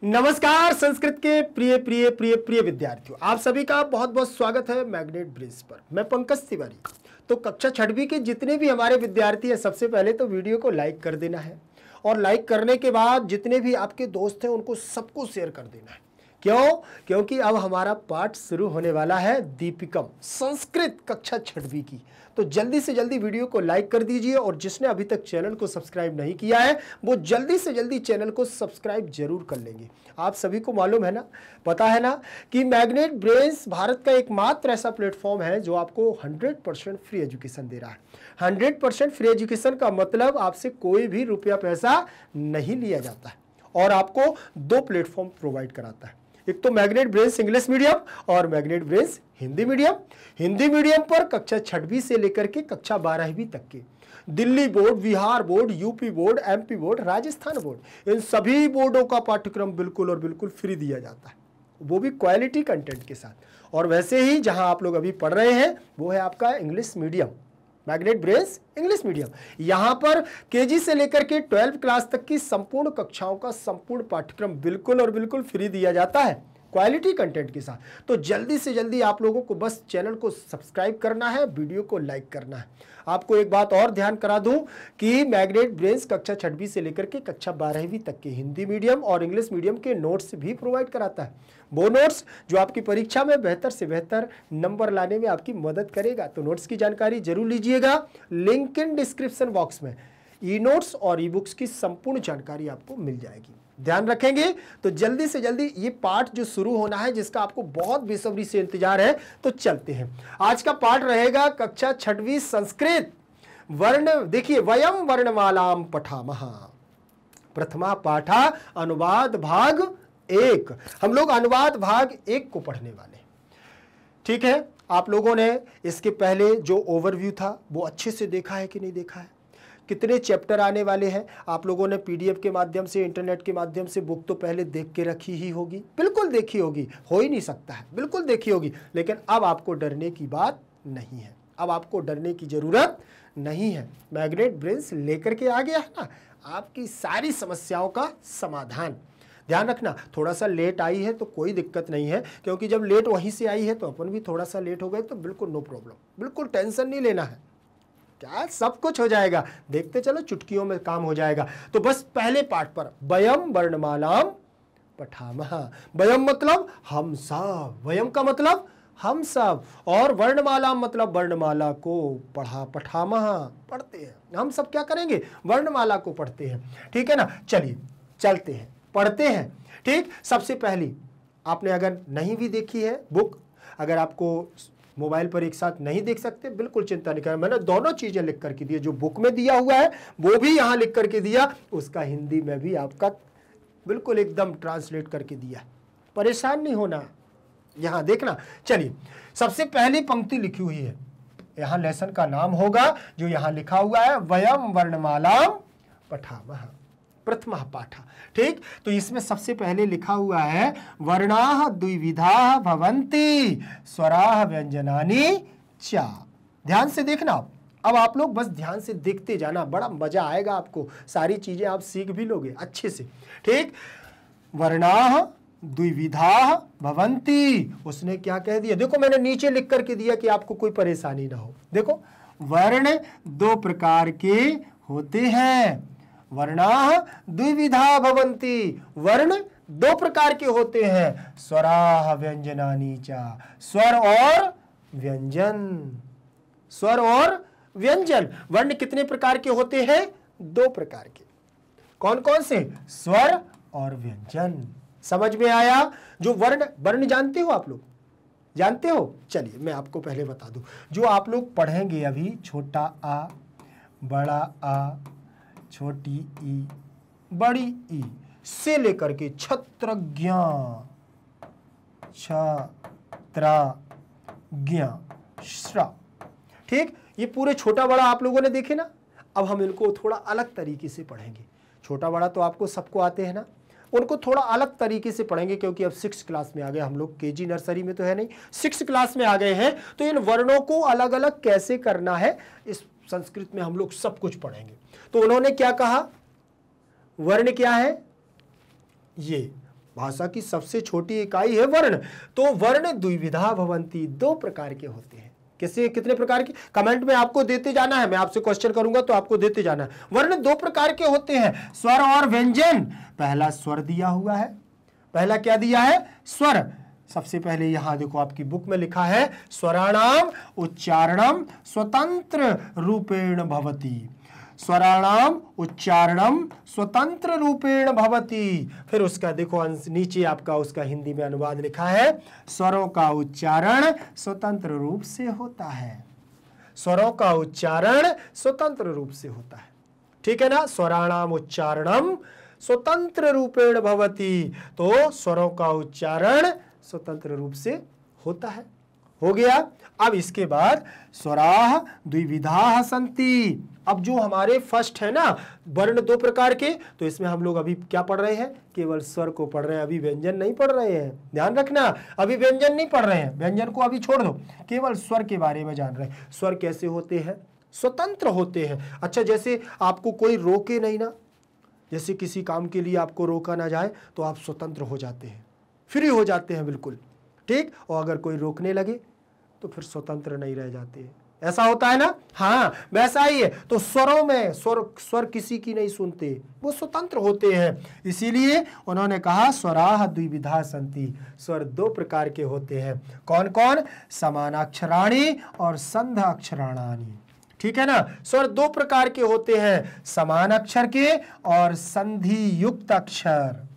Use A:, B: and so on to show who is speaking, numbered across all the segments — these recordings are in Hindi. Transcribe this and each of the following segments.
A: नमस्कार संस्कृत के प्रिय प्रिय प्रिय प्रिय विद्यार्थियों, आप सभी का बहुत बहुत स्वागत है मैग्नेट ब्रेंच पर। मैं पंकज तिवारी। तो कक्षा छठवीं के जितने भी हमारे विद्यार्थी हैं, सबसे पहले तो वीडियो को लाइक कर देना है और लाइक करने के बाद जितने भी आपके दोस्त हैं उनको सबको शेयर कर देना है। क्यों? क्योंकि अब हमारा पाठ शुरू होने वाला है दीपिकम संस्कृत कक्षा छठवीं की। तो जल्दी से जल्दी वीडियो को लाइक कर दीजिए और जिसने अभी तक चैनल को सब्सक्राइब नहीं किया है वो जल्दी से जल्दी चैनल को सब्सक्राइब जरूर कर लेंगे। आप सभी को मालूम है ना, पता है ना कि मैग्नेट ब्रेंच भारत का एकमात्र ऐसा प्लेटफॉर्म है जो आपको 100% फ्री एजुकेशन दे रहा है। 100% फ्री एजुकेशन का मतलब आपसे कोई भी रुपया पैसा नहीं लिया जाता है और आपको 2 प्लेटफॉर्म प्रोवाइड कराता है। एक तो मैग्नेट ब्रेंच इंग्लिश मीडियम और magnet bench Hindi medium. Hindi medium पर कक्षा छठवीं से लेकर के कक्षा 12वीं तक के Delhi board, Bihar board, UP board, MP board, Rajasthan board, इन सभी बोर्डों का पाठ्यक्रम बिल्कुल और बिल्कुल फ्री दिया जाता है, वो भी क्वालिटी कंटेंट के साथ। और वैसे ही जहां आप लोग अभी पढ़ रहे हैं वो है आपका English medium, magnet bench English medium. यहां पर केजी से लेकर के 12वीं क्लास तक की संपूर्ण कक्षाओं का संपूर्ण पाठ्यक्रम बिल्कुल और बिल्कुल फ्री दिया जाता है क्वालिटी कंटेंट के साथ। तो जल्दी से जल्दी आप लोगों को बस चैनल को सब्सक्राइब करना है, वीडियो को लाइक करना है। आपको एक बात और ध्यान करा दूं कि मैग्नेट ब्रेंच कक्षा छठवीं से लेकर के कक्षा 12वीं तक के हिंदी मीडियम और इंग्लिश मीडियम के नोट्स भी प्रोवाइड कराता है। वो नोट्स जो आपकी परीक्षा में बेहतर से बेहतर नंबर लाने में आपकी मदद करेगा। तो नोट्स की जानकारी जरूर लीजिएगा, लिंक इन डिस्क्रिप्शन बॉक्स में ई नोट्स और ई बुक्स की संपूर्ण जानकारी आपको मिल जाएगी। ध्यान रखेंगे तो जल्दी से जल्दी ये पाठ जो शुरू होना है, जिसका आपको बहुत बेसब्री से इंतजार है, तो चलते हैं। आज का पाठ रहेगा कक्षा छठवीं संस्कृत वर्ण। देखिए, वयम वर्णमालाम पठामः, प्रथमा पाठा अनुवाद भाग 1। हम लोग अनुवाद भाग 1 को पढ़ने वाले हैं। ठीक है, आप लोगों ने इसके पहले जो ओवरव्यू था वो अच्छे से देखा है कि नहीं देखा है? कितने चैप्टर आने वाले हैं आप लोगों ने पीडीएफ के माध्यम से, इंटरनेट के माध्यम से बुक तो पहले देख के रखी ही होगी, बिल्कुल देखी होगी, हो ही नहीं सकता है, बिल्कुल देखी होगी। लेकिन अब आपको डरने की बात नहीं है, अब आपको डरने की जरूरत नहीं है। मैग्नेट ब्रेंच लेकर के आ गया है ना आपकी सारी समस्याओं का समाधान। ध्यान रखना, थोड़ा सा लेट आई है तो कोई दिक्कत नहीं है, क्योंकि जब लेट वहीं से आई है तो अपन भी थोड़ा सा लेट हो गए तो बिल्कुल नो प्रॉब्लम, बिल्कुल टेंशन नहीं लेना है। क्या सब कुछ हो जाएगा, देखते चलो, चुटकियों में काम हो जाएगा। तो बस पहले पाठ पर वयम वर्णमालाम पठामः। वयम मतलब हम सब, वयम का मतलब हम सब, और वर्णमाला मतलब वर्णमाला को पढ़ा, पठामः पढ़ते हैं। हम सब क्या करेंगे? वर्णमाला को पढ़ते हैं। ठीक है ना, चलिए चलते हैं, पढ़ते हैं। ठीक, सबसे पहली आपने अगर नहीं भी देखी है बुक, अगर आपको मोबाइल पर एक साथ नहीं देख सकते, बिल्कुल चिंता नहीं करना, मैंने दोनों चीजें लिख करके दी, जो बुक में दिया हुआ है वो भी यहां लिख करके दिया, उसका हिंदी में भी आपका बिल्कुल एकदम ट्रांसलेट करके दिया। परेशान नहीं होना, यहां देखना। चलिए, सबसे पहली पंक्ति लिखी हुई है, यहां लेसन का नाम होगा जो यहां लिखा हुआ है, वयम वर्णमालाम पठामः, प्रथमा पाठा। ठीक, तो इसमें सबसे पहले लिखा हुआ है वर्णाः द्विविधाः भवन्ति स्वराः व्यंजनानि च। ध्यान से देखना, अब आप लोग बस ध्यान से देखते जाना, बड़ा मजा आएगा आपको, सारी चीजें आप सीख भी लोगे अच्छे से। ठीक, वर्णाः द्विविधाः भवन्ति, उसने क्या कह दिया? देखो मैंने नीचे लिख करके दिया कि आपको कोई परेशानी ना हो। देखो, वर्ण 2 प्रकार के होते हैं, वर्णाः द्विविधा भवन्ति, वर्ण 2 प्रकार के होते हैं, स्वराः व्यंजनानि च, स्वर और व्यंजन, स्वर और व्यंजन। वर्ण कितने प्रकार के होते हैं? 2 प्रकार के। कौन कौन से? स्वर और व्यंजन। समझ में आया? जो वर्ण, वर्ण जानते हो आप लोग, जानते हो? चलिए मैं आपको पहले बता दूं, जो आप लोग पढ़ेंगे अभी, छोटा आ, बड़ा आ, छोटी ई, बड़ी ई से लेकर के छत्रज्ञ, छत्रज्ञ, श्र। ठीक, ये पूरे छोटा बड़ा आप लोगों ने देखे ना। अब हम इनको थोड़ा अलग तरीके से पढ़ेंगे। छोटा बड़ा तो आपको सबको आते हैं ना, उनको थोड़ा अलग तरीके से पढ़ेंगे, क्योंकि अब 6th क्लास में आ गए हम लोग, केजी नर्सरी में तो है नहीं, 6th क्लास में आ गए हैं। तो इन वर्णों को अलग अलग कैसे करना है इस संस्कृत में हम लोग सब कुछ पढ़ेंगे। तो उन्होंने क्या कहा? वर्ण क्या है? ये भाषा की सबसे छोटी इकाई है वर्ण। तो वर्ण द्विविधा भवन्ति, दो प्रकार के होते हैं। कैसे, कितने प्रकार के, कमेंट में आपको देते जाना है, मैं आपसे क्वेश्चन करूंगा तो आपको देते जाना है। वर्ण दो प्रकार के होते हैं, स्वर और व्यंजन। पहला स्वर दिया हुआ है, पहला क्या दिया है, स्वर। सबसे पहले यहां देखो आपकी बुक में लिखा है स्वराणाम उच्चारणम स्वतंत्र रूपेण भवति, स्वराणाम उच्चारणम स्वतंत्र रूपेण भवति। फिर उसका देखो नीचे आपका उसका हिंदी में अनुवाद लिखा है, स्वरों का उच्चारण स्वतंत्र रूप से होता है, स्वरों का उच्चारण स्वतंत्र रूप से होता है। ठीक है ना, स्वराणाम उच्चारणम स्वतंत्र रूपेण भवति, तो स्वरों का उच्चारण स्वतंत्र रूप से होता है। हो गया। अब इसके बाद स्वराः द्विविधाः सन्ति। अब जो हमारे फर्स्ट है ना वर्ण दो प्रकार के, तो इसमें हम लोग अभी क्या पढ़ रहे हैं, केवल स्वर को पढ़ रहे हैं, अभी व्यंजन नहीं पढ़ रहे हैं। ध्यान रखना, अभी व्यंजन नहीं पढ़ रहे हैं, व्यंजन को अभी छोड़ दो, केवल स्वर के बारे में जान रहे हैं। स्वर कैसे होते हैं, स्वतंत्र होते हैं। अच्छा, जैसे आपको कोई रोके नहीं ना, जैसे किसी काम के लिए आपको रोका ना जाए तो आप स्वतंत्र हो जाते हैं, फ्री हो जाते हैं बिल्कुल। ठीक, और अगर कोई रोकने लगे तो फिर स्वतंत्र नहीं रह जाते। ऐसा होता है ना, हाँ वैसा ही है। तो स्वरों में स्वर किसी की नहीं सुनते, वो स्वतंत्र होते हैं। इसीलिए उन्होंने कहा स्वराः द्विविधा सन्ति, स्वर दो प्रकार के होते हैं। कौन कौन, समानाक्षराणि और संध अक्षराणानि। ठीक है ना, स्वर दो प्रकार के होते हैं, समान अक्षर के और संधि युक्त अक्षर।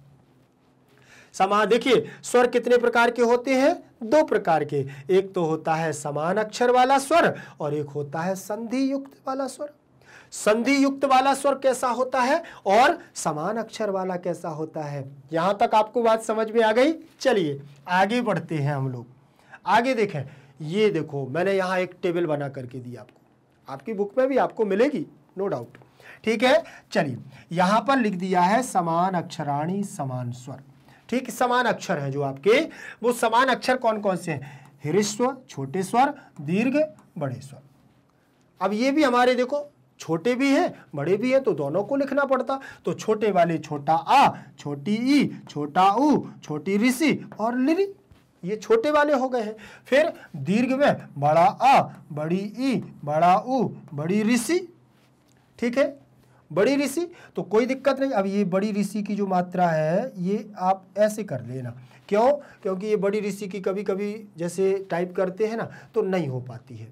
A: देखिए स्वर कितने प्रकार के होते हैं, दो प्रकार के। एक तो होता है समान अक्षर वाला स्वर और एक होता है संधि युक्त वाला स्वर। संधि युक्त वाला स्वर कैसा होता है और समान अक्षर वाला कैसा होता है, यहां तक आपको बात समझ में आ गई। चलिए आगे बढ़ते हैं हम लोग। आगे देखें, ये देखो मैंने यहां एक टेबल बना करके दी आपको, आपकी बुक में भी आपको मिलेगी नो डाउट। ठीक है, चलिए यहां पर लिख दिया है समान अक्षराणि समान स्वर। ठीक, समान अक्षर है जो आपके, वो समान अक्षर कौन कौन से हैं, ह्रस्व छोटे स्वर, दीर्घ बड़े स्वर। अब ये भी हमारे देखो छोटे भी हैं बड़े भी हैं, तो दोनों को लिखना पड़ता। तो छोटे वाले छोटा आ, छोटी ई, छोटा उ, छोटी ऋषि और लिरी, ये छोटे वाले हो गए हैं। फिर दीर्घ में बड़ा आ, बड़ी ई, बड़ा उ, बड़ी ऋषि। ठीक है, बड़ी ऋषि तो कोई दिक्कत नहीं। अब ये बड़ी ऋषि की जो मात्रा है ये आप ऐसे कर लेना, क्यों, क्योंकि ये बड़ी ऋषि की कभी कभी जैसे टाइप करते हैं ना तो नहीं हो पाती है।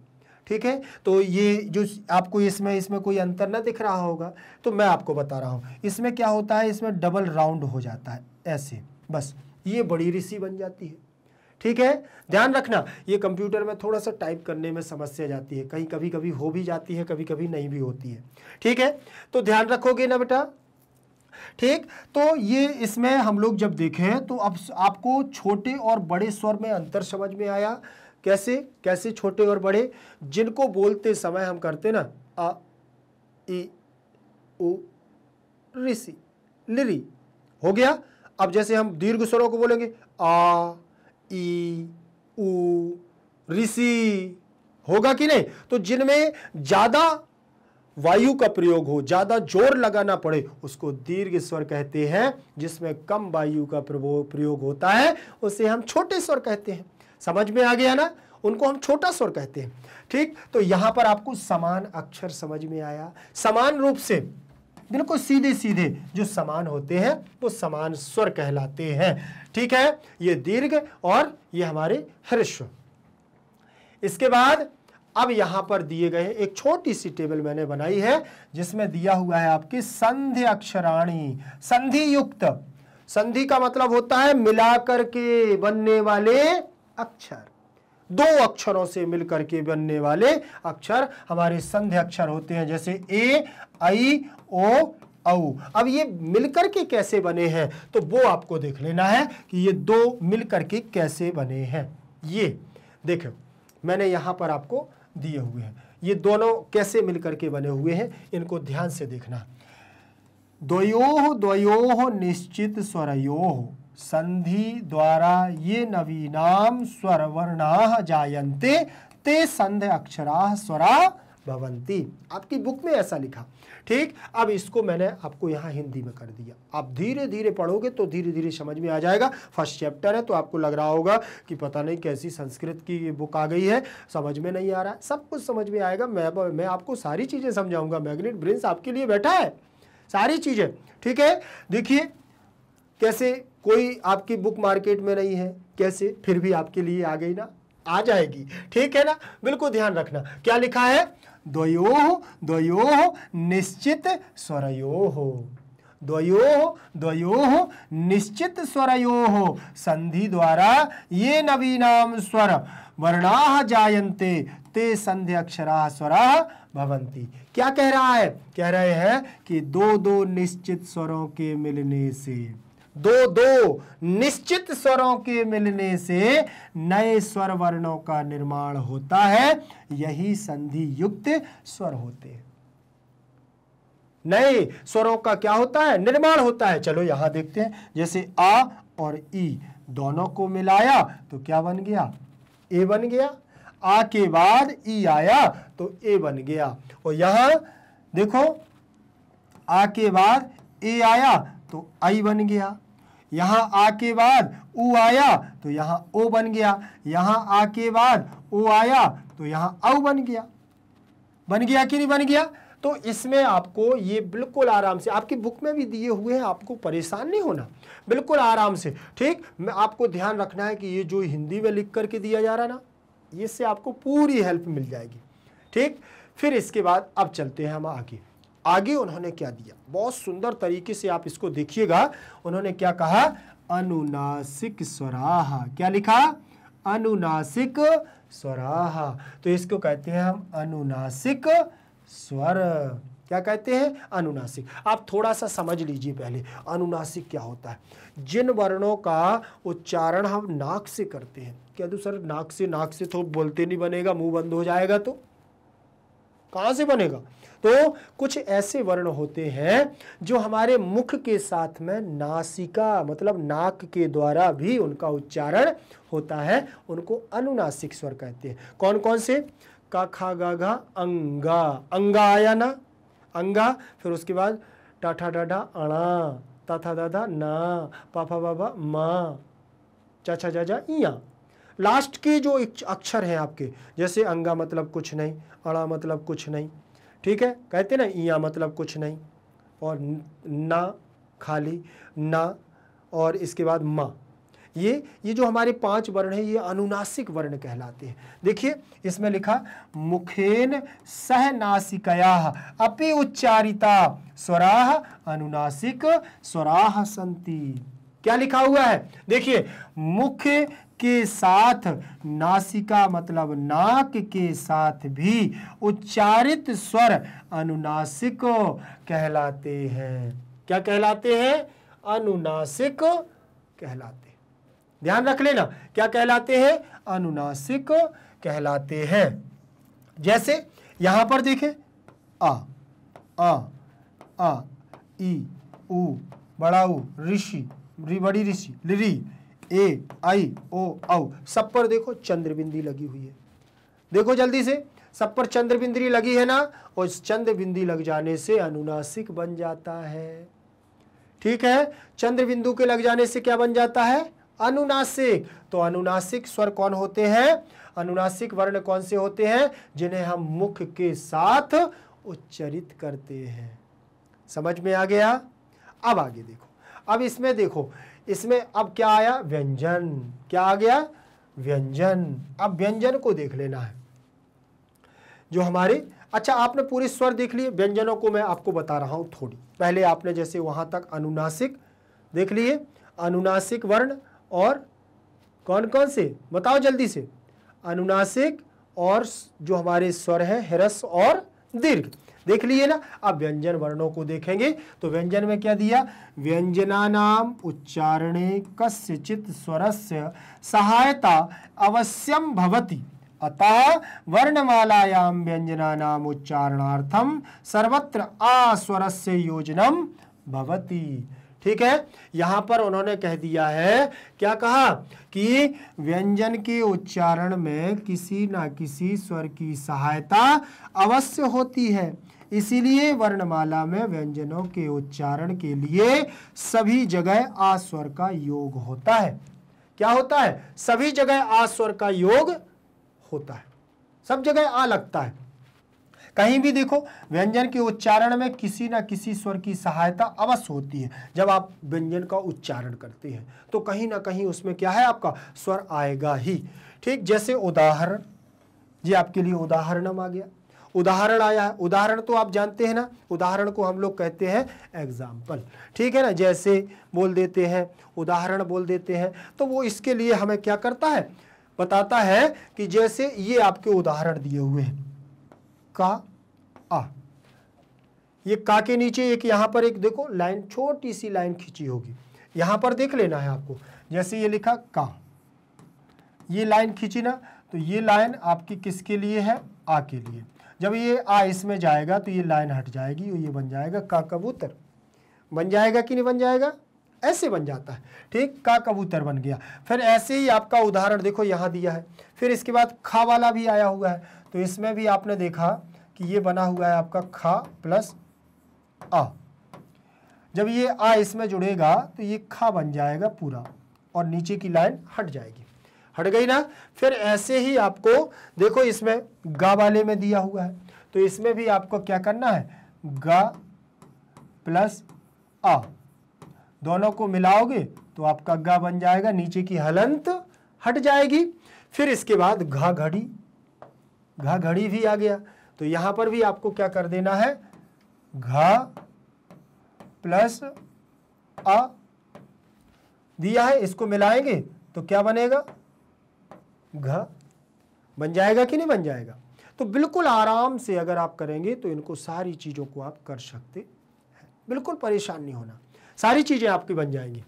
A: ठीक है, तो ये जो आपको इसमें कोई अंतर ना दिख रहा होगा तो मैं आपको बता रहा हूँ, इसमें क्या होता है, इसमें डबल राउंड हो जाता है ऐसे, बस ये बड़ी ऋषि बन जाती है। ठीक है, ध्यान रखना, ये कंप्यूटर में थोड़ा सा टाइप करने में समस्या जाती है, कहीं कभी कभी हो भी जाती है, कभी कभी नहीं भी होती है। ठीक है, तो ध्यान रखोगे ना बेटा। ठीक, तो ये इसमें हम लोग जब देखें तो अब आपको छोटे और बड़े स्वर में अंतर समझ में आया। कैसे कैसे छोटे और बड़े, जिनको बोलते समय हम करते ना आ ई उ ऋषि लिरी, हो गया। अब जैसे हम दीर्घ स्वरों को बोलेंगे आ ई उ ऋषि, होगा कि नहीं। तो जिनमें ज्यादा वायु का प्रयोग हो, ज्यादा जोर लगाना पड़े, उसको दीर्घ स्वर कहते हैं। जिसमें कम वायु का प्रयोग होता है उसे हम छोटे स्वर कहते हैं। समझ में आ गया ना, उनको हम छोटा स्वर कहते हैं। ठीक, तो यहां पर आपको समान अक्षर समझ में आया। समान रूप से बिल्कुल सीधे सीधे जो समान होते हैं वो समान स्वर कहलाते हैं। ठीक है, ये दीर्घ और ये हमारे ह्रस्व। इसके बाद अब यहां पर दिए गए एक छोटी सी टेबल मैंने बनाई है जिसमें दिया हुआ है आपके संधि अक्षराणि, संधि युक्त। संधि का मतलब होता है मिलाकर के बनने वाले अक्षर, दो अक्षरों से मिलकर के बनने वाले अक्षर हमारे संधि अक्षर होते हैं। जैसे ए, आई, ओ, औ। अब ये मिलकर के कैसे बने हैं तो वो आपको देख लेना है कि ये दो मिलकर के कैसे बने हैं। ये देखो मैंने यहां पर आपको दिए हुए हैं, ये दोनों कैसे मिलकर के बने हुए हैं, इनको ध्यान से देखना। द्वयोः द्वयोः निश्चित स्वरयोः संधि द्वारा ये नवीनाम स्वर वर्णाः जायन्ते ते संध अक्षराः स्वरा भवन्ति। आपकी बुक में ऐसा लिखा। ठीक, अब इसको मैंने आपको यहाँ हिंदी में कर दिया। आप धीरे धीरे पढ़ोगे तो धीरे धीरे समझ में आ जाएगा। फर्स्ट चैप्टर है तो आपको लग रहा होगा कि पता नहीं कैसी संस्कृत की बुक आ गई है, समझ में नहीं आ रहा है। सब कुछ समझ में आएगा। मैं आपको सारी चीज़ें समझाऊंगा। मैग्नेट ब्रेन्स आपके लिए बैठा है, सारी चीज़ें। ठीक है, देखिए कैसे कोई आपकी बुक मार्केट में नहीं है, कैसे फिर भी आपके लिए आ गई ना, आ जाएगी। ठीक है ना, बिल्कुल ध्यान रखना। क्या लिखा है? द्वयोः द्वयोः निश्चित स्वरयोः, द्वयोः निश्चित स्वरयोः संधि द्वारा ये नवीनाम स्वर वर्णाः जायन्ते ते संधि अक्षराः स्वराः भवन्ति। क्या कह रहा है? कह रहे हैं कि दो दो निश्चित स्वरों के मिलने से, दो दो निश्चित स्वरों के मिलने से नए स्वर वर्णों का निर्माण होता है। यही संधि युक्त स्वर होते हैं। नए स्वरों का क्या होता है? निर्माण होता है। चलो यहां देखते हैं, जैसे आ और ई दोनों को मिलाया तो क्या बन गया? ए बन गया। आ के बाद ई आया तो ए बन गया। और यहां देखो, आ के बाद ए आया तो आई बन गया। यहां आ के बाद ऊ आया तो यहां ओ बन गया। यहां आ के बाद ओ आया तो यहां औ बन गया। बन गया कि नहीं बन गया? तो इसमें आपको ये बिल्कुल आराम से, आपकी बुक में भी दिए हुए हैं, आपको परेशान नहीं होना, बिल्कुल आराम से। ठीक, मैं आपको ध्यान रखना है कि ये जो हिंदी में लिख करके दिया जा रहा ना, इससे आपको पूरी हेल्प मिल जाएगी। ठीक, फिर इसके बाद अब चलते हैं हम आगे। आगे उन्होंने क्या दिया, बहुत सुंदर तरीके से आप इसको देखिएगा। उन्होंने क्या कहा? अनुनासिक स्वराः। क्या लिखा? अनुनासिक स्वराः। तो इसको कहते हैं हम अनुनासिक स्वर। क्या कहते हैं? अनुनासिक। आप थोड़ा सा समझ लीजिए पहले, अनुनासिक क्या होता है। जिन वर्णों का उच्चारण हम नाक से करते हैं। क्या तो सर नाक से तो बोलते नहीं बनेगा, मुंह बंद हो जाएगा तो कहां से बनेगा? तो कुछ ऐसे वर्ण होते हैं जो हमारे मुख के साथ में नासिका मतलब नाक के द्वारा भी उनका उच्चारण होता है, उनको अनुनासिक स्वर कहते हैं। कौन कौन से? का खा गा घा अंगा, अंगा आया ना, अंगा। फिर उसके बाद टाठा डाढा अणा, ताथा दादा ना, पापा बाबा मा, चाचा जाजा इया। लास्ट के जो अक्षर हैं आपके, जैसे अंगा मतलब कुछ नहीं, अड़ा मतलब कुछ नहीं, ठीक है, कहते ना इया मतलब कुछ नहीं, और ना खाली ना, और इसके बाद माँ। ये जो हमारे 5 वर्ण हैं ये अनुनासिक वर्ण कहलाते हैं। देखिए इसमें लिखा मुखेन सह नासिकयाः अपि उच्चारिता स्वराः अनुनासिक स्वराः सन्ति। क्या लिखा हुआ है? देखिए मुख के साथ नासिका मतलब नाक के साथ भी उच्चारित स्वर अनुनासिक कहलाते हैं। क्या कहलाते हैं? अनुनासिक कहलाते हैं। ध्यान रख लेना, क्या कहलाते हैं? अनुनासिक कहलाते हैं। जैसे यहां पर देखें, आ ई उ बड़ा उ ऋषि बड़ी ऋषि लिरी ए आई ओ औ, सब पर देखो चंद्र बिंदी लगी हुई है। देखो जल्दी से, सब पर चंद्र बिंदी लगी है ना, और इस चंद्र बिंदी लग जाने से अनुनासिक बन जाता है। ठीक है, चंद्र बिंदु के लग जाने से क्या बन जाता है? अनुनासिक। तो अनुनासिक स्वर कौन होते हैं? अनुनासिक वर्ण कौन से होते हैं? जिन्हें हम मुख के साथ उच्चारित करते हैं। समझ में आ गया? अब आगे देखो, अब इसमें देखो, इसमें अब क्या आया? व्यंजन। क्या आ गया? व्यंजन। अब व्यंजन को देख लेना है जो हमारे, अच्छा आपने पूरे स्वर देख लिए, व्यंजनों को मैं आपको बता रहा हूं थोड़ी। पहले आपने जैसे वहां तक अनुनासिक देख लिए, अनुनासिक वर्ण और कौन कौन से बताओ जल्दी से? अनुनासिक और जो हमारे स्वर है ह्रस्व और दीर्घ देख लिए ना। अब व्यंजन वर्णों को देखेंगे तो व्यंजन में क्या दिया? व्यंजनानाम उच्चारणे कस्यचित् स्वरस्य सहायता अवश्यम भवति, अतः वर्णमालायां व्यंजनानाम उच्चारणार्थम सर्वत्र आ स्वरस्य योजनम भवति। ठीक है, यहां पर उन्होंने कह दिया है, क्या कहा कि व्यंजन के उच्चारण में किसी ना किसी स्वर की सहायता अवश्य होती है, इसीलिए वर्णमाला में व्यंजनों के उच्चारण के लिए सभी जगह आ स्वर का योग होता है। क्या होता है? सभी जगह आ स्वर का योग होता है, सब जगह आ लगता है। कहीं भी देखो व्यंजन के उच्चारण में किसी ना किसी स्वर की सहायता अवश्य होती है। जब आप व्यंजन का उच्चारण करते हैं तो कहीं ना कहीं उसमें क्या है, आपका स्वर आएगा ही। ठीक, जैसे उदाहरण, जी आपके लिए उदाहरणम आ गया, उदाहरण आया है। उदाहरण तो आप जानते हैं ना, उदाहरण को हम लोग कहते हैं एग्जाम्पल, ठीक है ना। जैसे बोल देते हैं, उदाहरण बोल देते हैं, तो वो इसके लिए हमें क्या करता है, बताता है कि जैसे ये आपके उदाहरण दिए हुए हैं, का आ, ये का के नीचे एक यहां पर एक देखो लाइन, छोटी सी लाइन खींची होगी, यहां पर देख लेना है आपको। जैसे ये लिखा का, ये लाइन खींची ना, तो ये लाइन आपकी किसके लिए है, आ के लिए। जब ये आ इसमें जाएगा तो ये लाइन हट जाएगी और ये बन जाएगा का कबूतर। बन जाएगा कि नहीं बन जाएगा? ऐसे बन जाता है। ठीक, का कबूतर बन गया। फिर ऐसे ही आपका उदाहरण देखो यहां दिया है, फिर इसके बाद खा वाला भी आया हुआ है, तो इसमें भी आपने देखा कि ये बना हुआ है आपका खा प्लस आ। जब ये आ इसमें जुड़ेगा तो ये खा बन जाएगा पूरा और नीचे की लाइन हट जाएगी। हट गई ना। फिर ऐसे ही आपको देखो इसमें गा वाले में दिया हुआ है, तो इसमें भी आपको क्या करना है, गा प्लस आ, दोनों को मिलाओगे तो आपका गा बन जाएगा, नीचे की हलंत हट जाएगी। फिर इसके बाद घा घड़ी, घा घड़ी भी आ गया, तो यहां पर भी आपको क्या कर देना है, घा प्लस आ दिया है, इसको मिलाएंगे तो क्या बनेगा, घ बन जाएगा कि नहीं बन जाएगा। तो बिल्कुल आराम से अगर आप करेंगे तो इनको सारी चीजों को आप कर सकते हैं, बिल्कुल परेशान नहीं होना, सारी चीजें आपकी बन जाएंगी।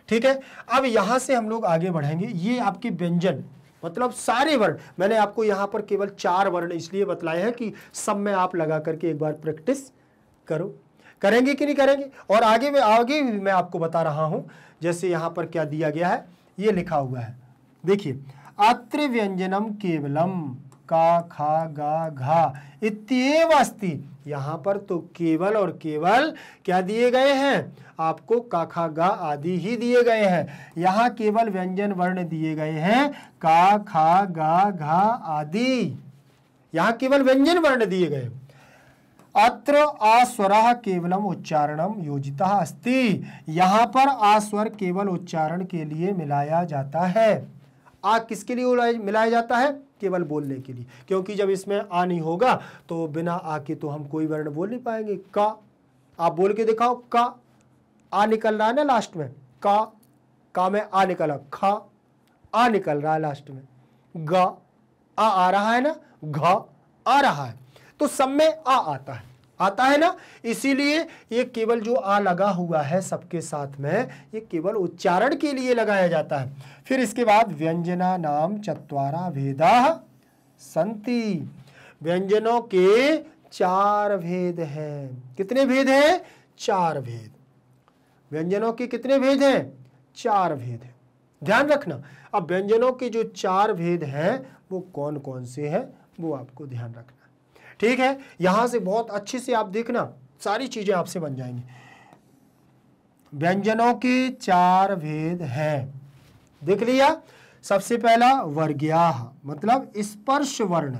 A: ठीक है, अब यहां से हम लोग आगे बढ़ेंगे। ये आपके व्यंजन मतलब सारे वर्ण, मैंने आपको यहां पर केवल 4 वर्ण इसलिए बतलाए हैं कि सब में आप लगा करके एक बार प्रैक्टिस करो। करेंगे कि नहीं करेंगे? और आगे भी मैं आपको बता रहा हूं। जैसे यहां पर क्या दिया गया है, ये लिखा हुआ है, देखिए, अत्र व्यंजनम केवलम का खा गा घा इत्येव अस्ति। यहां पर तो केवल और केवल क्या दिए गए हैं, आपको का खा गा आदि ही दिए गए हैं। यहां केवल व्यंजन वर्ण दिए गए हैं, का खा गा घा आदि, यहां केवल व्यंजन वर्ण दिए गए। अत्र आस्वरः केवलम उच्चारणम योजितः अस्ति। यहां पर आस्वर केवल उच्चारण के लिए मिलाया जाता है। आ किसके लिए मिलाया जाता है? केवल बोलने के लिए, क्योंकि जब इसमें आ नहीं होगा तो बिना आ के तो हम कोई वर्ण बोल नहीं पाएंगे। का आप बोल के दिखाओ, का आ निकल रहा है ना लास्ट में, का में आ निकला, खा आ निकल रहा है लास्ट में, गा आ रहा है ना, घा आ रहा है, तो सब में आ आता है ना। इसीलिए ये केवल जो आ लगा हुआ है सबके साथ में, ये केवल उच्चारण के लिए लगाया जाता है। फिर इसके बाद व्यंजना नाम चत्वारा भेदाः सन्ति। व्यंजनों के 4 भेद हैं। कितने भेद हैं? 4 भेद। व्यंजनों के कितने भेद हैं? 4 भेद हैं। ध्यान रखना। अब व्यंजनों के जो 4 भेद हैं वो कौन कौन से हैं वो आपको ध्यान रखना। ठीक है, यहां से बहुत अच्छे से आप देखना, सारी चीजें आपसे बन जाएंगी। व्यंजनों के 4 भेद हैं, देख लिया। सबसे पहला वर्ग्याः, मतलब स्पर्श वर्ण।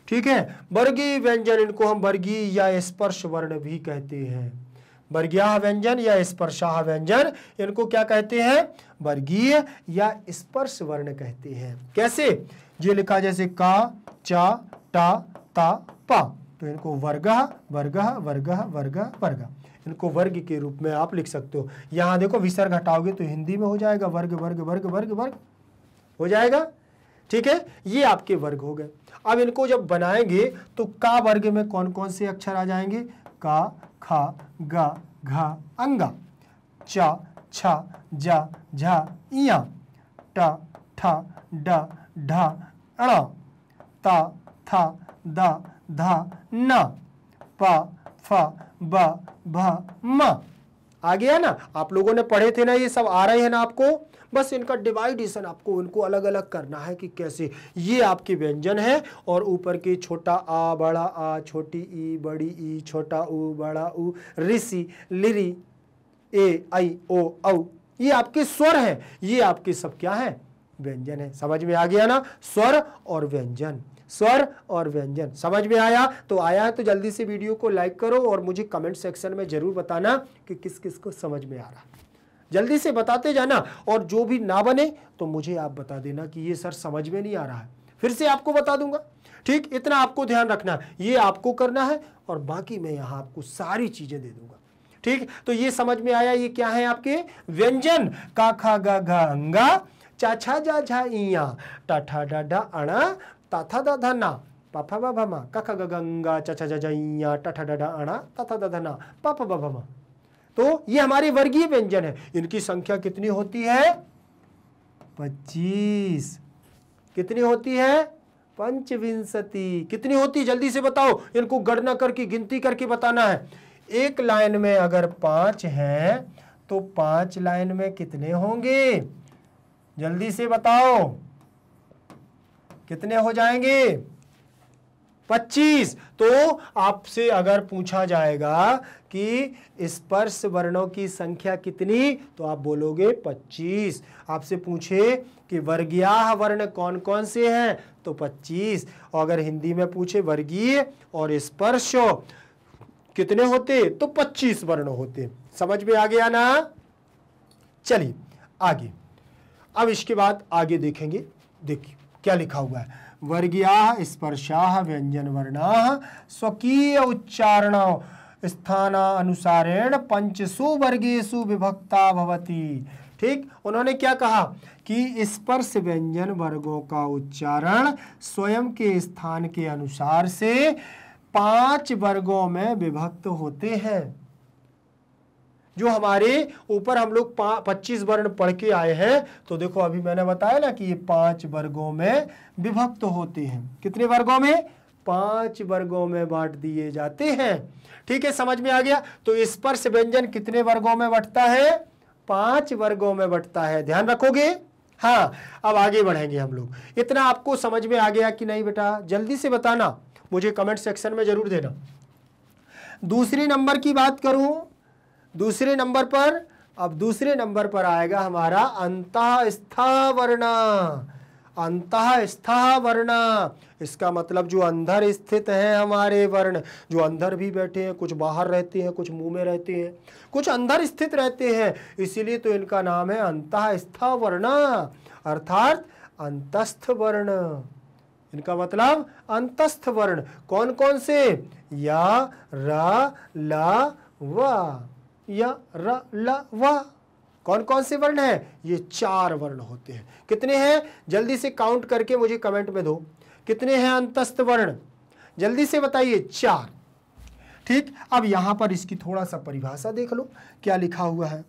A: ठीक है, वर्गीय व्यंजन, इनको हम वर्गीय या स्पर्श वर्ण भी कहते हैं। वर्ग्याः व्यंजन या स्पर्शाः व्यंजन, इनको क्या कहते हैं? वर्गीय या स्पर्श वर्ण कहते हैं। कैसे? ये लिखा जैसे का, चा, टा, ता, पा, तो इनको वर्गः वर्गः वर्गः वर्गः वर्ग, इनको वर्ग के रूप में आप लिख सकते हो। यहां देखो विसर्ग हटाओगे तो हिंदी में हो जाएगा वर्ग वर्ग वर्ग वर्ग वर्ग हो जाएगा। ठीक है, ये आपके वर्ग हो गए। अब इनको जब बनाएंगे तो का वर्ग में कौन कौन से अक्षर आ जाएंगे? का, खा, गा, घा, अंगा, चा, छा, जा, झा, इया, टा, ठा, डा, ढा, अणा, ता, था, दा, धा, ना, पा, फा, बा, भा, मा। आ गया ना, आप लोगों ने पढ़े थे ना, ये सब आ रहे हैं ना आपको। बस इनका डिवाइडेशन आपको इनको अलग अलग करना है कि कैसे। ये आपके व्यंजन है और ऊपर के छोटा आ, बड़ा आ, छोटी ई, बड़ी ई, छोटा ऊ, बड़ा ऊ, ऋषि, लिरी, ए, आई, ओ, औ, ये आपके स्वर हैं। ये आपके सब क्या है? व्यंजन है। समझ में आ गया ना? स्वर और व्यंजन, स्वर और व्यंजन। समझ में आया? तो आया है तो जल्दी से वीडियो को लाइक करो और मुझे कमेंट सेक्शन में जरूर बताना कि किस किस को समझ में आ रहा। जल्दी से बताते जाना, और जो भी ना बने तो मुझे आप बता देना कि ये सर समझ में नहीं आ रहा है, फिर से आपको बता दूंगा। ठीक, इतना आपको ध्यान रखना, ये आपको करना है और बाकी मैं यहाँ आपको सारी चीजें दे दूंगा। ठीक, तो ये समझ में आया, ये क्या है आपके व्यंजन। का, खा, गा, घा, अंगा, चा, छा, जा, झा, इया, टा, ठा, डा, डा, अणा, ता, था, दा, धा, ना, पा, फा, बा, भा, मा, का, खा, गा, गंगा, चा, छा, जा, झा, इया, टा, ठा, डा, डा, अणा, ता, था, दा, धा, ना, पा, फा, बा, भा, मा। तो ये हमारे वर्गीय व्यंजन है। इनकी संख्या कितनी होती है? 25। कितनी होती है? पंचविंशति। कितनी होती है? जल्दी से बताओ, इनको गणना करके गिनती करके बताना है। एक लाइन में अगर 5 हैं तो 5 लाइन में कितने होंगे? जल्दी से बताओ, कितने हो जाएंगे? 25। तो आपसे अगर पूछा जाएगा कि स्पर्श वर्णों की संख्या कितनी, तो आप बोलोगे 25। आपसे पूछे कि वर्गीय वर्ण कौन कौन से हैं, तो 25। और अगर हिंदी में पूछे वर्गीय और स्पर्श कितने होते, तो 25 वर्ण होते। समझ में आ गया ना? चलिए आगे। अब इसके बाद आगे देखेंगे। देखिए क्या लिखा हुआ है। वर्गीयाः स्पर्शाः व्यंजन वर्णाः स्वकीय उच्चारण स्थानानुसारेण पंचसु वर्गेषु विभक्ता भवति। ठीक, उन्होंने क्या कहा कि स्पर्श व्यंजन वर्गों का उच्चारण स्वयं के स्थान के अनुसार से 5 वर्गों में विभक्त होते हैं। जो हमारे ऊपर हम लोग 25 वर्ण पढ़ के आए हैं, तो देखो अभी मैंने बताया ना कि ये 5 वर्गों में विभक्त होते हैं। कितने वर्गों में? 5 वर्गों में बांट दिए जाते हैं। ठीक है, समझ में आ गया? तो स्पर्श व्यंजन कितने वर्गों में बंटता है? 5 वर्गों में बंटता है। ध्यान रखोगे? हाँ, अब आगे बढ़ेंगे हम लोग। इतना आपको समझ में आ गया कि नहीं बेटा? जल्दी से बताना, मुझे कमेंट सेक्शन में जरूर देना। दूसरे नंबर की बात करूं, दूसरे नंबर पर, अब दूसरे नंबर पर आएगा हमारा अंतःस्थ वर्ण। अंतःस्थ वर्ण, इसका मतलब जो अंदर स्थित है हमारे वर्ण, जो अंदर भी बैठे हैं, कुछ बाहर रहते हैं, कुछ मुंह में रहते हैं, कुछ अंदर स्थित रहते हैं, इसीलिए तो इनका नाम है अंतःस्थ वर्ण, अर्थात अंतस्थ वर्ण। इनका मतलब अंतस्थ वर्ण। कौन कौन से? या, रा, ला, वा। या, र, ल, व। कौन कौन से वर्ण हैं? ये 4 वर्ण होते हैं। कितने हैं? जल्दी से काउंट करके मुझे कमेंट में दो, कितने हैं अंतस्थ वर्ण? जल्दी से बताइए। 4। ठीक, अब यहां पर इसकी थोड़ा सा परिभाषा देख लो, क्या लिखा हुआ है।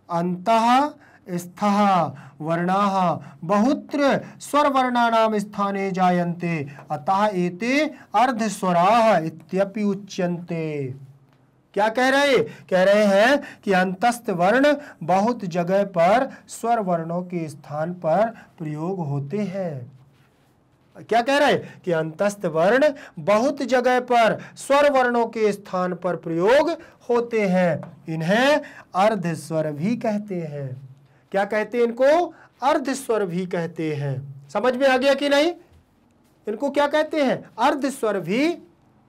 A: अंतःस्थः वर्णाः बहुत्र स्वर वर्णानां स्थाने जायन्ते अतः एते अर्धस्वराः इत्यपि उच्यन्ते। क्या कह रहे? कह रहे हैं कि अंतस्थ वर्ण बहुत जगह पर स्वर वर्णों के स्थान पर प्रयोग होते हैं। क्या कह रहे? कि अंतस्थ वर्ण बहुत जगह पर स्वर वर्णों के स्थान पर प्रयोग होते हैं। इन्हें अर्ध स्वर भी कहते हैं। क्या कहते हैं इनको? अर्ध स्वर भी कहते हैं। समझ में आ गया कि नहीं? इनको क्या कहते हैं? अर्ध स्वर भी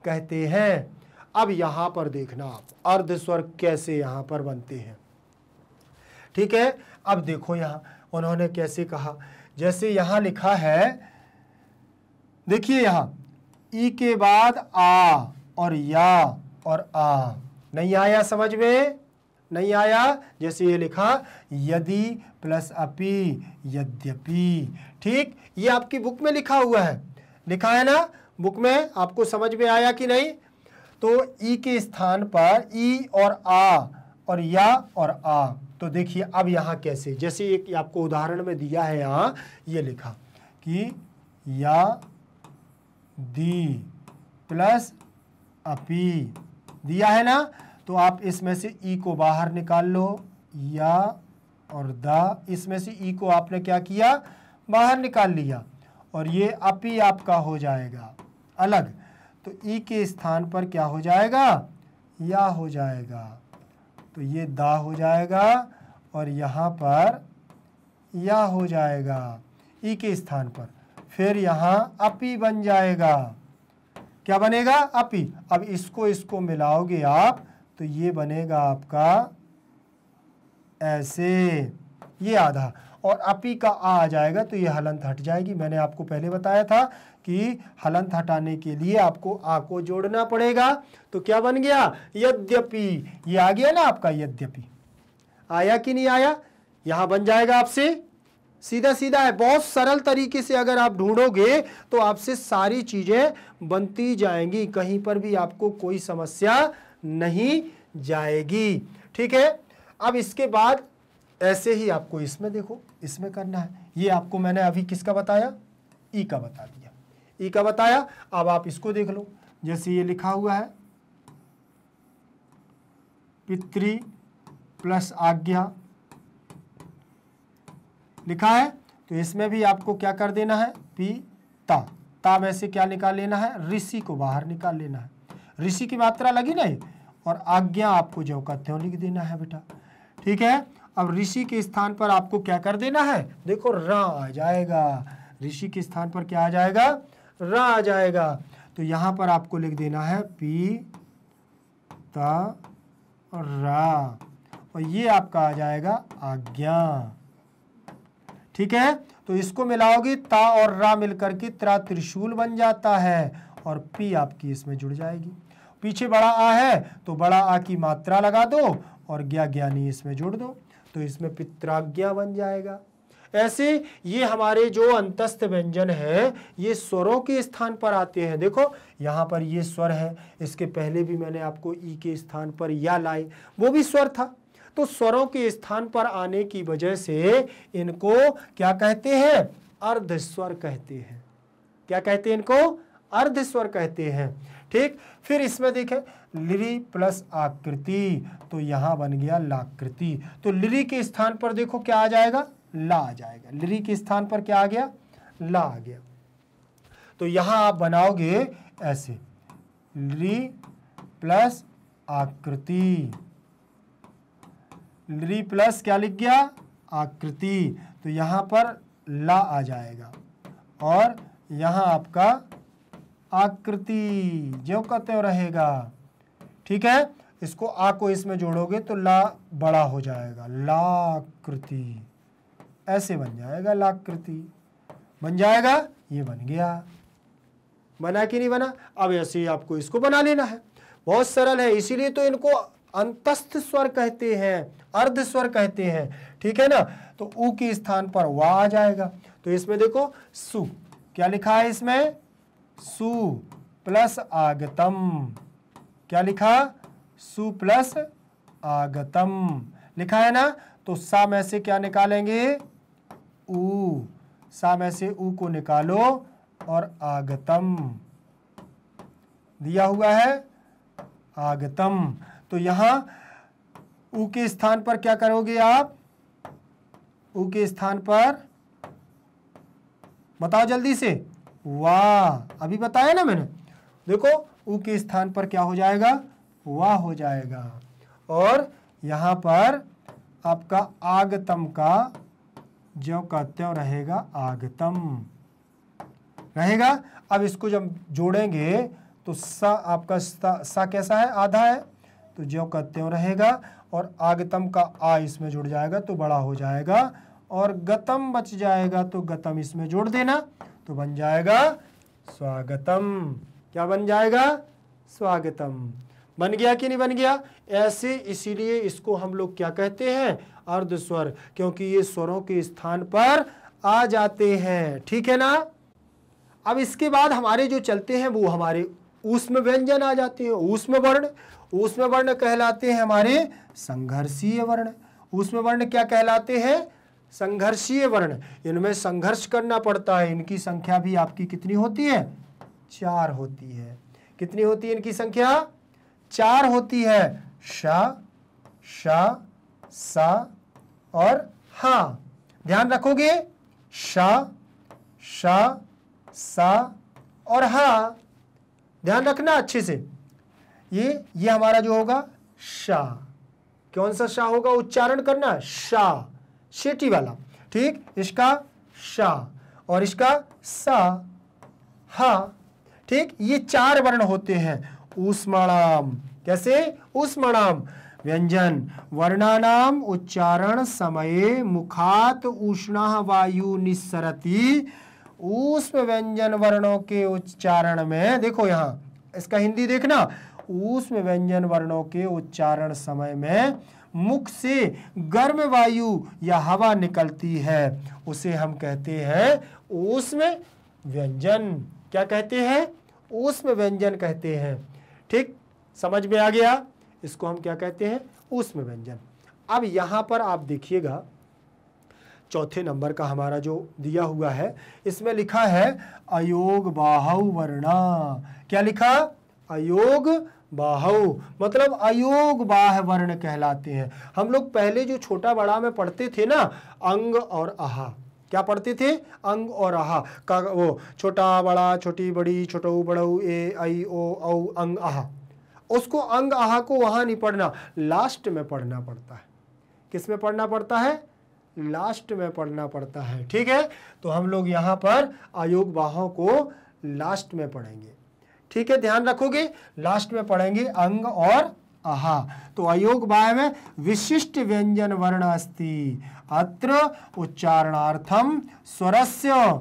A: कहते हैं। अब यहां पर देखना आप, अर्ध स्वर कैसे यहां पर बनते हैं। ठीक है, अब देखो यहां उन्होंने कैसे कहा। जैसे यहां लिखा है, देखिए यहां ई के बाद आ और या और आ। नहीं आया समझ में? नहीं आया? जैसे ये लिखा यदि प्लस अपि, यद्यपि। ठीक, ये आपकी बुक में लिखा हुआ है, लिखा है ना बुक में? आपको समझ में आया कि नहीं? तो ई के स्थान पर ई और आ और या और आ। तो देखिए अब यहाँ कैसे, जैसे एक आपको उदाहरण में दिया है, यहाँ ये लिखा कि या दी प्लस अपी दिया है ना, तो आप इसमें से ई को बाहर निकाल लो, या और द, इसमें से ई को आपने क्या किया, बाहर निकाल लिया, और ये अपी आपका हो जाएगा अलग। तो ई के स्थान पर क्या हो जाएगा, या हो जाएगा, तो ये दा हो जाएगा और यहाँ पर या हो जाएगा ई के स्थान पर। फिर यहाँ अपी बन जाएगा, क्या बनेगा, अपी। अब इसको मिलाओगे आप तो ये बनेगा आपका ऐसे, ये आधा, और अपी का आ जाएगा तो ये हलंत हट जाएगी। मैंने आपको पहले बताया था कि हलंत हटाने के लिए आपको आ को जोड़ना पड़ेगा। तो क्या बन गया, यद्यपि, ये आ गया ना आपका यद्यपि, आया कि नहीं आया, यहां बन जाएगा आपसे सीधा सीधा है। बहुत सरल तरीके से अगर आप ढूंढोगे तो आपसे सारी चीजें बनती जाएंगी, कहीं पर भी आपको कोई समस्या नहीं जाएगी। ठीक है, अब इसके बाद ऐसे ही आपको इसमें देखो, इसमें करना है। ये आपको मैंने अभी किसका बताया, ई का बता दिया, ई का बताया। अब आप इसको देख लो, जैसे ये लिखा हुआ है पितृ प्लस आज्ञा लिखा है, तो इसमें भी आपको क्या कर देना है, पिता, ता में से क्या निकाल लेना है, ऋषि को बाहर निकाल लेना है। ऋषि की मात्रा लगी नहीं, और आज्ञा आपको जो का त्यों लिख देना है बेटा। ठीक है, अब ऋषि के स्थान पर आपको क्या कर देना है, देखो रा आ जाएगा, ऋषि के स्थान पर क्या आ जाएगा, रा आ जाएगा। तो यहां पर आपको लिख देना है पी ता और रा, और ये आपका आ जाएगा आज्ञा। ठीक है, तो इसको मिलाओगे, ता और रा मिलकर के त्रा त्रिशूल बन जाता है, और पी आपकी इसमें जुड़ जाएगी। पीछे बड़ा आ है तो बड़ा आ की मात्रा लगा दो और ज्ञानी इसमें जोड़ दो, तो इसमें पित्राज्ञा बन जाएगा। ऐसे ये हमारे जो अंतस्थ व्यंजन है ये स्वरों के स्थान पर आते हैं। देखो यहाँ पर ये स्वर है, इसके पहले भी मैंने आपको ई के स्थान पर या लाए, वो भी स्वर था। तो स्वरों के स्थान पर आने की वजह से इनको क्या कहते हैं, अर्ध स्वर कहते हैं। क्या कहते हैं इनको, अर्ध स्वर कहते हैं। ठीक, फिर इसमें देखें लिरी प्लस आकृति, तो यहां बन गया लाकृति। तो लिरी के स्थान पर देखो क्या आ जाएगा, ला आ जाएगा। लिरी के स्थान पर क्या आ गया, ला आ गया। तो यहां आप बनाओगे ऐसे, लिरी प्लस आकृति, लिरी प्लस क्या लिख गया, आकृति, तो यहां पर ला आ जाएगा, और यहां आपका आकृति जो कहते हो रहेगा। ठीक है, इसको आ को इसमें जोड़ोगे तो ला बड़ा हो जाएगा, लाकृति, ऐसे बन जाएगा, लाकृति बन जाएगा। ये बन गया, बना कि नहीं बना। अब ऐसे ही आपको इसको बना लेना है, बहुत सरल है। इसीलिए तो इनको अंतस्थ स्वर कहते हैं, अर्ध स्वर कहते हैं। ठीक है ना, तो ऊ के स्थान पर वा आ जाएगा। तो इसमें देखो सु, क्या लिखा है इसमें, सु प्लस आगतम, क्या लिखा, सु प्लस आगतम लिखा है ना। तो सा में से क्या निकालेंगे, ऊ, सा में से ऊ को निकालो और आगतम दिया हुआ है, आगतम। तो यहां ऊ के स्थान पर क्या करोगे आप, ऊ के स्थान पर बताओ जल्दी से, वाह, अभी बताया ना मैंने। देखो ऊ के स्थान पर क्या हो जाएगा, वाह हो जाएगा, और यहां पर आपका आगतम का ज्यों का त्यों रहेगा, आगतम रहेगा। अब इसको जब जोड़ेंगे तो सा आपका सा कैसा है, आधा है, तो ज्यों का त्यों रहेगा, और आगतम का आ इसमें जुड़ जाएगा तो बड़ा हो जाएगा, और गतम बच जाएगा तो गतम इसमें जोड़ देना तो बन जाएगा स्वागतम। क्या बन जाएगा, स्वागतम। बन गया कि नहीं बन गया। ऐसे इसीलिए इसको हम लोग क्या कहते हैं, अर्ध स्वर, क्योंकि ये स्वरों के स्थान पर आ जाते हैं। ठीक है ना। अब इसके बाद हमारे जो चलते हैं वो हमारे ऊष्म व्यंजन आ जाते हैं, ऊष्म वर्ण। ऊष्म वर्ण कहलाते हैं हमारे संघर्षीय वर्ण। ऊष्म वर्ण क्या कहलाते हैं, संघर्षीय वर्ण। इनमें संघर्ष करना पड़ता है। इनकी संख्या भी आपकी कितनी होती है, 4 होती है। कितनी होती है इनकी संख्या, 4 होती है। शा, शा, सा और हा। ध्यान रखोगे, शा, शा, सा और हा। ध्यान रखना अच्छे से। ये हमारा जो होगा शा। कौन सा शा होगा? उच्चारण करना, शा, शेटी वाला। ठीक, इसका शा और इसका सा, हा। ठीक, ये 4 वर्ण होते हैं ऊष्मणाम। कैसे? ऊष्मणाम। व्यंजन वर्णानाम उच्चारण समये मुखात उष्णः वायु निस्सरति। ऊष्म व्यंजन वर्णों के उच्चारण में, देखो यहाँ इसका हिंदी देखना, ऊष्म व्यंजन वर्णों के उच्चारण समय में मुख से गर्म वायु या हवा निकलती है, उसे हम कहते हैं ऊष्म व्यंजन। क्या कहते हैं? ऊष्म व्यंजन कहते हैं। ठीक, समझ में आ गया? इसको हम क्या कहते हैं? ऊष्म व्यंजन। अब यहां पर आप देखिएगा, चौथे नंबर का हमारा जो दिया हुआ है, इसमें लिखा है अयोग बाहु वर्णा। क्या लिखा? अयोग बाहु, मतलब अयोग बाह वर्ण कहलाते हैं। हम लोग पहले जो छोटा बड़ा में पढ़ते थे ना, अंग और आहा। क्या पढ़ते थे? अंग और आहा का, वो छोटा बड़ा, छोटी बड़ी, छोटऊ बड़ऊ, ए आई ओ औ अंग आहा। उसको अंग आहा को वहां नहीं पढ़ना, लास्ट में पढ़ना पड़ता है। किस में पढ़ना पड़ता है? लास्ट में पढ़ना पड़ता है। ठीक है, तो हम लोग यहाँ पर अयोग बाहों को लास्ट में पढ़ेंगे। ठीक है, ध्यान रखोगे, लास्ट में पढ़ेंगे अंग और आहा। तो अयोग बाह में विशिष्ट व्यंजन वर्ण अस्ति, अत्र उच्चारणार्थम स्वरस्य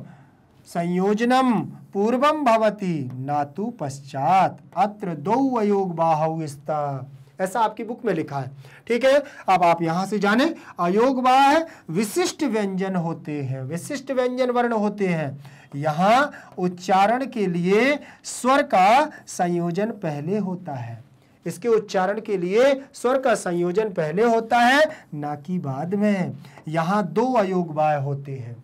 A: संयोजनम पूर्वम भवति नातु पश्चात, अत्र दो अयोग बाहौ स्तः। ऐसा आपकी बुक में लिखा है। ठीक है, अब आप यहां से जाने, अयोग बाह विशिष्ट व्यंजन होते हैं, विशिष्ट व्यंजन वर्ण होते हैं। यहां उच्चारण के लिए स्वर का संयोजन पहले होता है। इसके उच्चारण के लिए स्वर का संयोजन पहले होता है, ना कि बाद में। यहां 2 अयोग बाह होते हैं।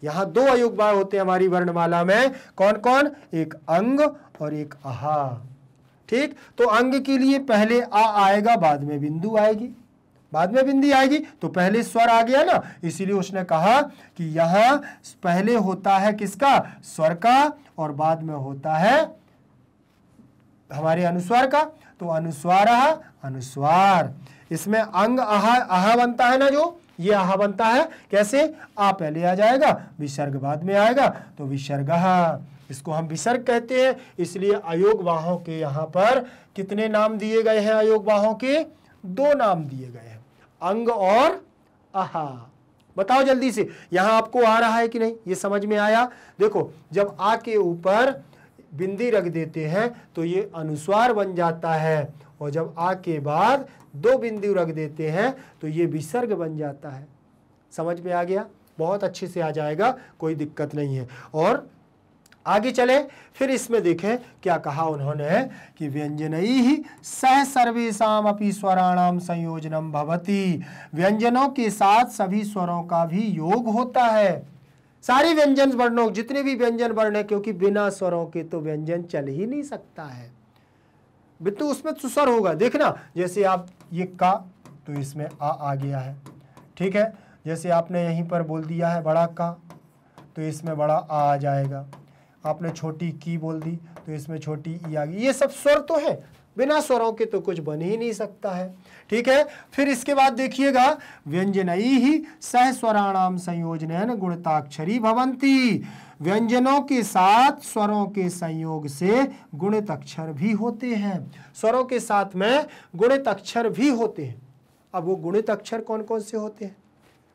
A: यहां 2 अयोग बाह होते हैं हमारी वर्णमाला में। कौन कौन? एक अंग और एक आहा। ठीक, तो अंग के लिए पहले आ आएगा, बाद में बिंदु आएगी, बाद में बिंदी आएगी, तो पहले स्वर आ गया ना, इसीलिए उसने कहा कि यहां पहले होता है किसका? स्वर का, और बाद में होता है हमारे अनुस्वार का। तो अनुस्वार, अनुस्वार। इसमें अंग आहा, आहा बनता है ना, जो ये आहा बनता है। कैसे? आ पहले आ जाएगा, विसर्ग बाद में आएगा, तो विसर्गः। इसको हम विसर्ग कहते हैं। इसलिए अयोग बाहों के यहाँ पर कितने नाम दिए गए हैं? अयोग बाहों के 2 नाम दिए गए हैं, अंग और आहा। बताओ जल्दी से, यहां आपको आ रहा है कि नहीं? ये समझ में आया? देखो, जब आ के ऊपर बिंदी रख देते हैं तो ये अनुस्वार बन जाता है, और जब आ के बाद 2 बिंदु रख देते हैं तो ये विसर्ग बन जाता है। समझ में आ गया? बहुत अच्छे से आ जाएगा, कोई दिक्कत नहीं है। और आगे चले, फिर इसमें देखें क्या कहा उन्होंने कि व्यंजनैः सह सर्वेषाम् अपि स्वराणाम संयोजनम भवति। व्यंजनों के साथ सभी स्वरों का भी योग होता है। सारे व्यंजन वर्णों, जितने भी व्यंजन वर्ण है, क्योंकि बिना स्वरों के तो व्यंजन चल ही नहीं सकता है। बिल्कुल उसमें तो स्वर होगा। देखना, जैसे आप ये का, तो इसमें आ गया है। ठीक है, जैसे आपने यहीं पर बोल दिया है बड़ा का, तो इसमें बड़ा आ जाएगा। आपने छोटी की बोल दी तो इसमें छोटी ई आ गई। ये सब स्वर तो है, बिना स्वरों के तो कुछ बन ही नहीं सकता है। ठीक है, फिर इसके बाद देखिएगा, व्यंजनैः सह स्वराणाम संयोजनेन गुणिताक्षरी भवन्ति। व्यंजनों के साथ स्वरों के संयोग से गुणित अक्षर भी होते हैं। स्वरों के साथ में गुणित अक्षर भी होते हैं। अब वो गुणित अक्षर कौन कौन से होते हैं,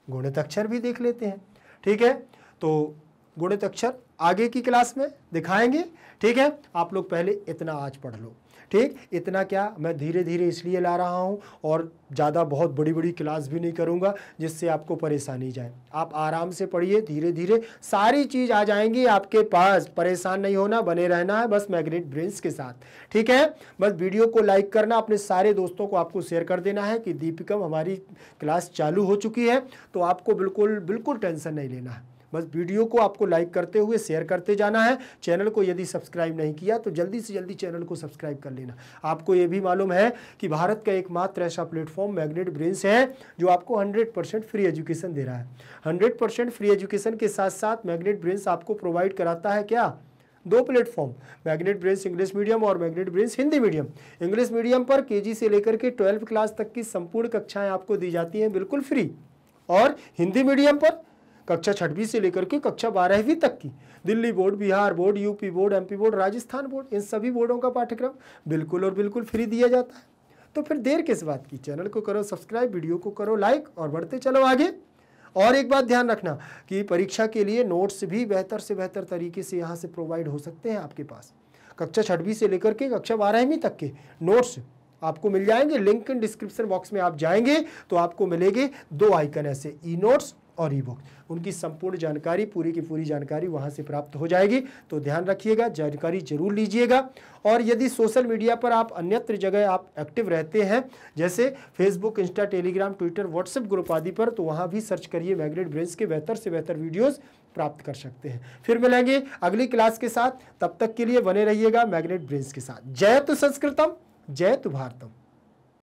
A: गुणित अक्षर भी देख लेते हैं। ठीक है, तो गुणित अक्षर आगे की क्लास में दिखाएंगे। ठीक है, आप लोग पहले इतना आज पढ़ लो। ठीक, इतना क्या, मैं धीरे धीरे इसलिए ला रहा हूँ, और ज़्यादा बहुत बड़ी बड़ी क्लास भी नहीं करूँगा जिससे आपको परेशानी जाए। आप आराम से पढ़िए, धीरे धीरे सारी चीज़ आ जाएंगी आपके पास। परेशान नहीं होना, बने रहना है बस मैग्नेट ब्रेन्स के साथ। ठीक है, बस वीडियो को लाइक करना, अपने सारे दोस्तों को आपको शेयर कर देना है कि दीपिकम हमारी क्लास चालू हो चुकी है। तो आपको बिल्कुल बिल्कुल टेंशन नहीं लेना है, बस वीडियो को आपको लाइक करते हुए शेयर करते जाना है। चैनल को यदि सब्सक्राइब नहीं किया तो जल्दी से जल्दी चैनल को सब्सक्राइब कर लेना। आपको ये भी मालूम है कि भारत का एकमात्र ऐसा प्लेटफॉर्म मैग्नेट ब्रेन्स है जो आपको 100% फ्री एजुकेशन दे रहा है। 100% फ्री एजुकेशन के साथ साथ मैग्नेट ब्रेन्स आपको प्रोवाइड कराता है क्या? 2 platform, magnet brains English medium और magnet brains Hindi medium. English medium पर केजी से लेकर के 12वीं क्लास तक की संपूर्ण कक्षाएं आपको दी जाती हैं बिल्कुल फ्री, और हिंदी मीडियम पर कक्षा 6वीं से लेकर के कक्षा 12वीं तक की Delhi board, Bihar board, UP board, MP board, Rajasthan board, इन सभी बोर्डों का पाठ्यक्रम बिल्कुल और बिल्कुल फ्री दिया जाता है। तो फिर देर किस बात की? चैनल को करो सब्सक्राइब, वीडियो को करो लाइक और बढ़ते चलो आगे। और एक बात ध्यान रखना कि परीक्षा के लिए नोट्स भी बेहतर से बेहतर तरीके से यहाँ से प्रोवाइड हो सकते हैं आपके पास। कक्षा 6वीं से लेकर के कक्षा 12वीं तक के नोट्स आपको मिल जाएंगे। लिंक इन डिस्क्रिप्शन बॉक्स में आप जाएंगे तो आपको मिलेंगे 2 आइकन ऐसे, ई नोट्स और ई बुक। उनकी संपूर्ण जानकारी, पूरी की पूरी जानकारी वहां से प्राप्त हो जाएगी। तो ध्यान रखिएगा, जानकारी जरूर लीजिएगा। और यदि सोशल मीडिया पर आप अन्यत्र जगह आप एक्टिव रहते हैं, जैसे Facebook, Insta, Telegram, Twitter, WhatsApp group आदि पर, तो वहां भी सर्च करिए मैग्नेट ब्रेन्स के बेहतर से बेहतर वीडियोस प्राप्त कर सकते हैं। फिर मिलेंगे अगली क्लास के साथ, तब तक के लिए बने रहिएगा मैग्नेट ब्रेन्स के साथ। जय तु संस्कृतम, जय तु भारतम।